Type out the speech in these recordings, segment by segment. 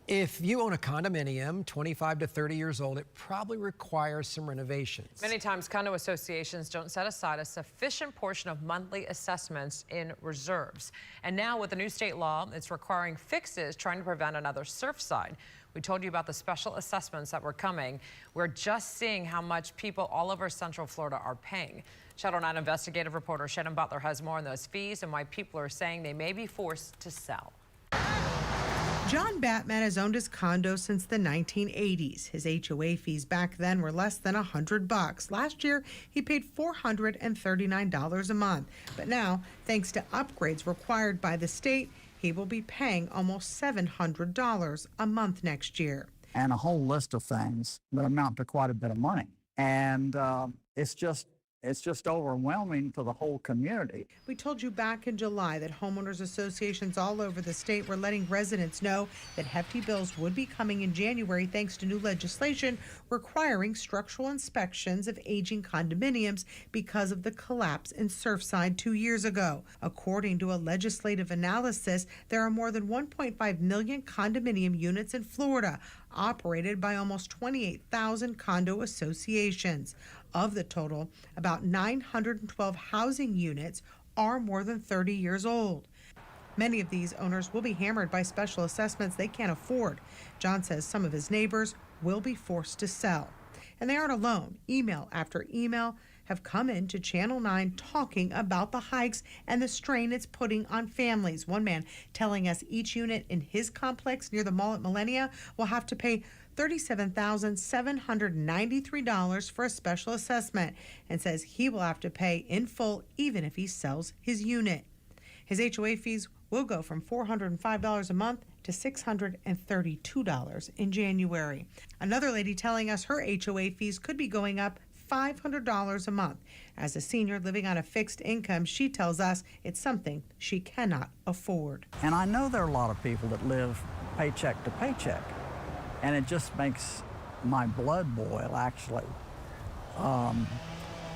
If you own a condominium, 25 to 30 years old, it probably requires some renovations. Many times, condo associations don't set aside a sufficient portion of monthly assessments in reserves. And now with the new state law, it's requiring fixes trying to prevent another Surfside. We told you about the special assessments that were coming. We're just seeing how much people all over Central Florida are paying. Channel 9 investigative reporter Shannon Butler has more on those fees and why people are saying they may be forced to sell. John Batman has owned his condo since the 1980s. His HOA fees back then were less than $100. Last year, he paid $439 a month. But now, thanks to upgrades required by the state, he will be paying almost $700 a month next year. And a whole list of things that amount to quite a bit of money. And it's just overwhelming to the whole community. We told you back in July that homeowners associations all over the state were letting residents know that hefty bills would be coming in January thanks to new legislation requiring structural inspections of aging condominiums because of the collapse in Surfside 2 years ago. According to a legislative analysis, there are more than 1.5 million condominium units in Florida, operated by almost 28,000 condo associations. Of the total, about 912 housing units are more than 30 years old. Many of these owners will be hammered by special assessments they can't afford. John says some of his neighbors will be forced to sell. And they aren't alone. Email after email have come in to Channel 9 talking about the hikes and the strain it's putting on families. One man telling us each unit in his complex near the mall at Millennia will have to pay $37,793 for a special assessment and says he will have to pay in full even if he sells his unit. His HOA fees will go from $405 a month to $632 in January. Another lady telling us her HOA fees could be going up $500 a month. As a senior living on a fixed income, she tells us it's something she cannot afford. And I know there are a lot of people that live paycheck to paycheck, and it just makes my blood boil, actually,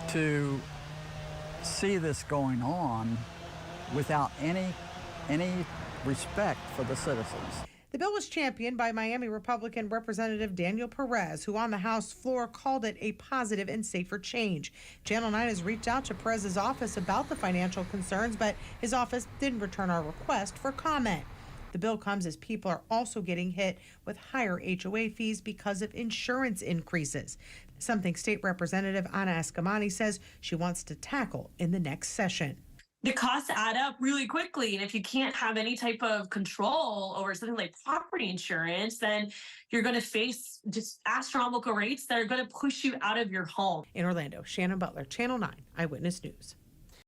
to see this going on without any respect for the citizens. The bill was championed by Miami Republican Representative Daniel Perez, who on the House floor called it a positive and safer change. Channel 9 has reached out to Perez's office about the financial concerns, but his office didn't return our request for comment. The bill comes as people are also getting hit with higher HOA fees because of insurance increases, something State Representative Ana Escamani says she wants to tackle in the next session. The costs add up really quickly, and if you can't have any type of control over something like property insurance, then you're going to face just astronomical rates that are going to push you out of your home. In Orlando, Shannon Butler, Channel 9 Eyewitness News.